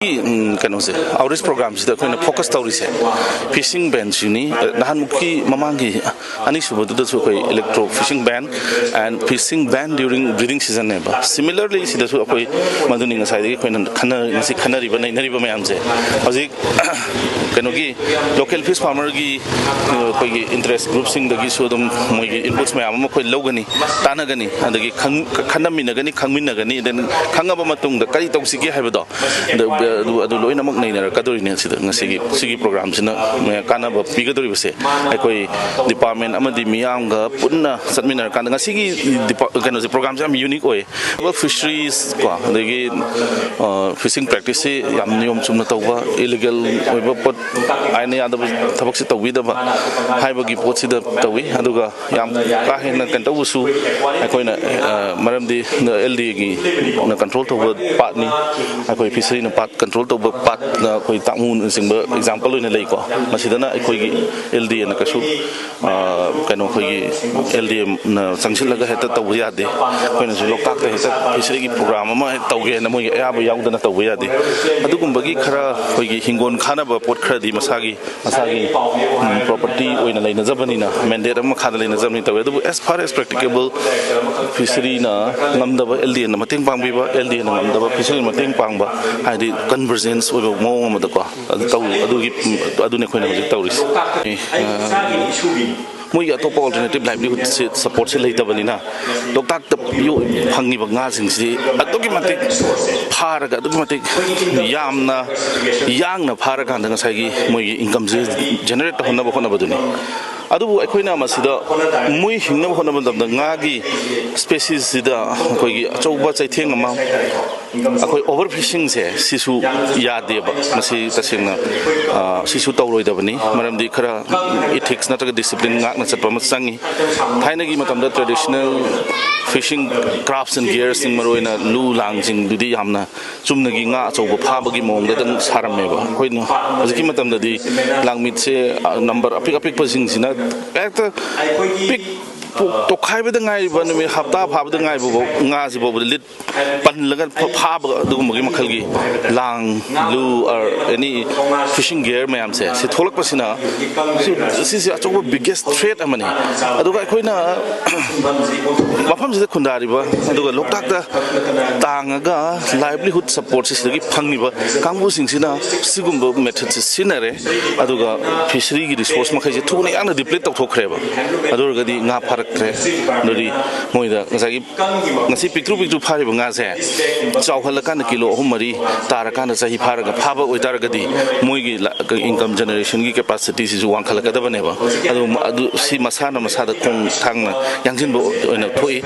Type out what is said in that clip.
कनोसे outreach program से अखोइना focus तौरीसे फिशिंग बैन सिनी नहानमुखी ममांगी अनिसुबदुदसु अखोइ electro fishing ban and fishing ban during breeding season नेबा सिमिलरली सिदसु अखोइ मदुनि ngसाइदि अखोइना खनरिबा नैनरिबा मयामसे हजिक कनोगी लोकल फिश फार्मर की अखोइगी इंटरेस्ट ग्रुप सिंग दगी सुदम मोइगी इनपुट्स मयाम अमा अखोइ लौगनी तानगनी अदगी खनमिनगनी खंगमिनगनी देन खंगबा मतुंगदा करि तौसिगे हाइबदो लोइनमक नैनरकदोरिने सिगी प्रोग्राम सिना कानब पीगदोरिबसे अखोइ डिपार्टमेंट अमदि मियामगा पुन्ना सदमिनर कानगा सिगी कनोसे प्रोग्राम से यूनिक ओय फिशरीज को अदगी फिशिंग प्रैक्टिस से याम नियम चुमना तौबा इलीगल ओइबा पोट आइने यादब थबक से तौबिदबा हाइबगी पोट सिदा तौवी अदुगा याम का हेना कंटौबसु अखोइना मरमदि एलडी की कंट्रोल तौबा पार्टनी अखोइ फिशरी पार्ट कंट्रोल तब पार्ट अखोइ तामुन सिंग एग्जांपल ओइना लेको मसिदना अखोइगी एलडी न कसु कनो अखोइगी एलडी न संगसिलगा हेता तब यादे अखोइना सु लोकताक हेता फिशरी की प्रोग्राम अमा तौगे न मोइ याबो याउदना तब यादे अदुगुंबगी खरा अखोइगी हिंगोन खानाबा पोट खरदी मसागी प्रॉपर्टी ओइना लेना जबनिना मैंडेट अमा खादा लेना जबनि तब अदु as far as practicable fishery ना ngамदबा एलडी न मतेंग पांगबिबा एलडी न ngамदबा फिशरी मतेंग पांगबा हाइदि कन्वर्जेंस ओइबा मोंग अमदको अदुने खोइना हजिक तौरिस मोइ अतोप अल्टरनेटिव लाइवलीहुड से सपोर्ट से लेतबनिना लोकताक त यो फंगिबा ngaसिंग सि अदुगी मते फारगा अदुगी मते यामना फारगा नंग साइगी मोइ इनकम से जनरेट होनबा होनबदुनि अदुबु अखोइना मसिदा मुइ हिंगनबा होनबदम ngaगी स्पेसीज सिदा अखोइगी अचौबा चैथेंग अमा अखोइ ओवर फिशिंग से सिसु यादेबा मसि तसेंगना सिसु तौरोइदबनि मरमदि खरा इथिक्स नतगा डिसिप्लिन ngakna चटपा मचंगी थाइनगी मतमदा traditional fishing crafts and gears सिंग मरोइना लु लांगजिंग दुदि यामना चुमनगी nga अचौबा फाबगी मोंगदा दं सारमेबा अखोइना हजिकि मतमददि लांगमित से नंबर अपिक अपिक पसिंग सिना एकता पिक तो खाइबद गाइबा नुमि हप्ता फाबद गाइबो ngaसिबो लिट पनलगा फाब दुगुमगी मखलगी लांग लु और एनी फिशिंग गियर मयाम से थोलकपसिना सिसि अचौबा बिगेस्ट थ्रेट अमनी अदुगा अखोइना मफम सिदा खुंदारिबा अदुगा लोकताकदा तांगगा लाइवलीहुड सपोर्ट सिसदगी फंगिबा कांगबु सिंगसिना सिगुंबो मेथड से सिनरे अदुगा फिशरी की रिसोर्स मखैसे थुने याना डिप्लीट तौथोखरेबा अदुरगदी nga फारक्रे नोरी मोइदा ngasi पिक्ट्रु फारिबा ngaसे चावहलकान किलो 3 तारकान सही फारगा फाबा ओइतारगदी मोइगी इनकम जनरेशन की कैपेसिटी सिजु वांखलकदबनेबा अदु सि मसाना मसादा खोंग थांगना यांजिनबो ओइना थोइ